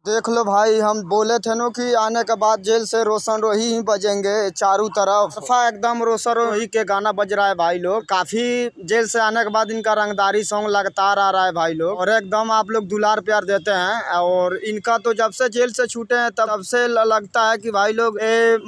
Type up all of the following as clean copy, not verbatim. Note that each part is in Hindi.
देख लो भाई, हम बोले थे नो कि आने के बाद जेल से रोशन रोही ही बजेंगे चारों तरफ। एकदम रोशन रोही के गाना बज रहा है भाई लोग। काफी जेल से आने के बाद इनका रंगदारी सॉन्ग लगातार आ रहा है भाई लोग, और एकदम आप लोग दुलार प्यार देते हैं। और इनका तो जब से जेल से छूटे हैं तब से लगता है कि भाई लोग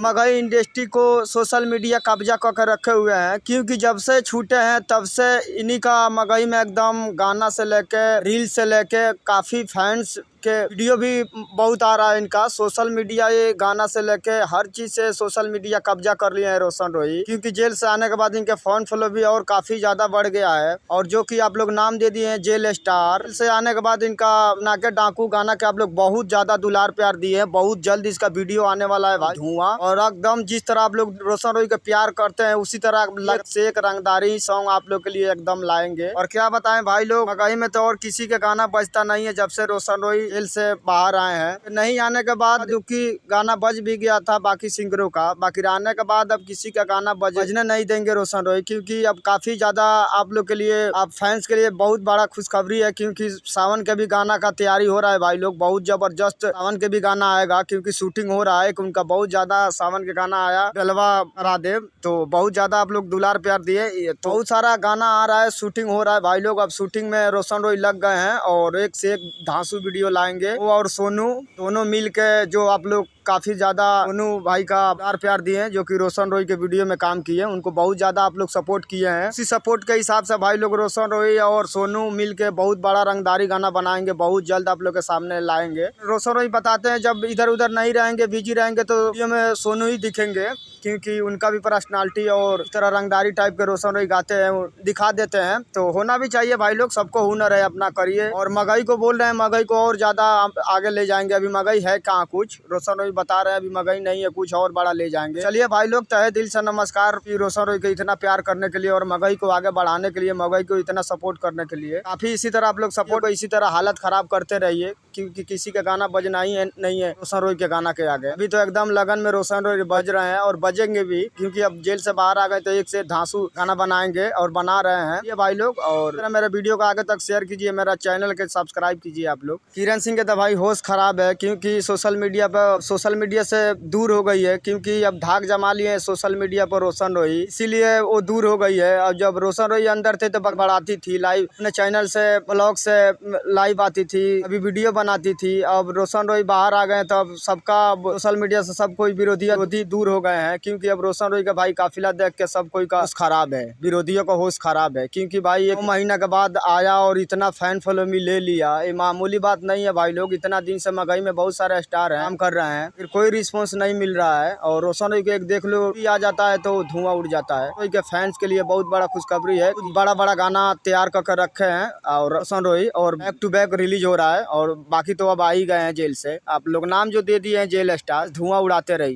मगही इंडस्ट्री को सोशल मीडिया कब्जा करके रखे हुए हैं, क्योंकि जब से छूटे हैं तब से इन्हीं का मगही में एकदम गाना से लेके रील से लेके काफी फैंस के वीडियो भी बहुत आ रहा है इनका। सोशल मीडिया ये गाना से लेके हर चीज से सोशल मीडिया कब्जा कर लिया है रोशन रोही, क्योंकि जेल से आने के बाद इनके फैन फॉलो भी और काफी ज्यादा बढ़ गया है। और जो कि आप लोग नाम दे दिए हैं जेल स्टार। जेल से आने के बाद इनका नाके डाकू गाना के आप लोग बहुत ज्यादा दुलार प्यार दिए हैं। बहुत जल्द इसका वीडियो आने वाला है भाई, धुआं। और एकदम जिस तरह आप लोग रोशन रोही के प्यार करते हैं उसी तरह से एक रंगदारी सॉन्ग आप लोग के लिए एकदम लाएंगे। और क्या बताएं भाई लोग, मगही में तो और किसी के गाना बजता नहीं है जब से रोशन रोही जेल से बाहर आए हैं। नहीं आने के बाद जो कि गाना बज भी गया था बाकी सिंगरों का, बाकी आने के बाद अब किसी का गाना बजने नहीं देंगे रोशन रोही, क्योंकि अब काफी ज्यादा आप लोग के लिए, आप फैंस के लिए बहुत बड़ा खुशखबरी है। क्योंकि सावन के भी गाना का तैयारी हो रहा है भाई लोग। बहुत जबरदस्त सावन के भी गाना आएगा, क्योंकि शूटिंग हो रहा है। उनका बहुत ज्यादा सावन के गाना आया गलवा रादेव, तो बहुत ज्यादा आप लोग दुलार प्यार दिए। तो बहुत सारा गाना आ रहा है, शूटिंग हो रहा है भाई लोग। अब शूटिंग में रोशन रोही लग गए हैं और एक से एक धांसू वीडियो लाएंगे। वो और सोनू दोनों मिल के, जो आप लोग काफी ज्यादा सोनू भाई का प्यार दिए हैं, जो कि रोशन रोही के वीडियो में काम किए हैं, उनको बहुत ज्यादा आप लोग सपोर्ट किए हैं। उसी सपोर्ट के हिसाब से भाई लोग रोशन रोही और सोनू मिल के बहुत बड़ा रंगदारी गाना बनाएंगे, बहुत जल्द आप लोग के सामने लाएंगे। रोशन रोही बताते हैं जब इधर उधर नहीं रहेंगे, बिजी रहेंगे, तो वीडियो में सोनू ही दिखेंगे, क्योंकि उनका भी पर्सनालिटी और इस तरह रंगदारी टाइप के रोशन रोही गाते हैं, दिखा देते हैं। तो होना भी चाहिए भाई लोग, सबको हुनर है, अपना करिए। और मगही को बोल रहे हैं, मगही को और ज्यादा आगे ले जाएंगे। अभी मगही है कहाँ कुछ, रोशन रोही बता रहे हैं अभी मगही नहीं है, कुछ और बड़ा ले जाएंगे। चलिए भाई लोग, तहे दिल से नमस्कार रोशन रोही को इतना प्यार करने के लिए और मगही को आगे बढ़ाने के लिए, मगही को इतना सपोर्ट करने के लिए। काफी इसी तरह आप लोग सपोर्ट, इसी तरह हालत खराब करते रहिए, क्योंकि किसी का गाना बजना ही नहीं है रोशन रोही के गाना के आगे। अभी तो एकदम लगन में रोशन रोही बज रहे हैं और बजेंगे भी, क्योंकि अब जेल से बाहर आ गए तो एक से धांसू गाना बनाएंगे और बना रहे हैं ये भाई लोग। और मेरे वीडियो को आगे तक शेयर कीजिए, मेरा चैनल के सब्सक्राइब कीजिए आप लोग। किरण सिंह के तो भाई होश खराब है, क्योंकि सोशल मीडिया से दूर हो गई है, क्योंकि अब धाक जमा लिए है सोशल मीडिया पर रोशन रोही, इसीलिए वो दूर हो गई है। और जब रोशन रोही अंदर थे तो बड़बड़ाती थी, लाइव अपने चैनल से ब्लॉग से लाइव आती थी, अभी वीडियो बनाती थी। अब रोशन रोही बाहर आ गए तो अब सबका सोशल मीडिया से सब कोई विरोधी दूर हो गए हैं, क्योंकि अब रोशन रोही का भाई काफिला देख के सब कोई का होश खराब है, विरोधियों का होश खराब है। क्योंकि भाई 1 महीना के बाद आया और इतना फैन फॉलोइंग ले लिया, ये मामूली बात नहीं है भाई लोग। इतना दिन से मगही में बहुत सारे स्टार हैं, काम कर रहे हैं, फिर कोई रिस्पॉन्स नहीं मिल रहा है। और रोशन रोही को एक देख लो आ जाता है तो धुआं उड़ जाता है। रोही के फैंस के लिए बहुत बड़ा खुशखबरी है, कुछ बड़ा बड़ा गाना तैयार कर रखे हैं और रोशन रोही, और बैक टू बैक रिलीज हो रहा है। और बाकी तो अब आ ही गए हैं जेल से, आप लोग नाम जो दे दिए हैं जेल स्टार, धुआं उड़ाते रहिए।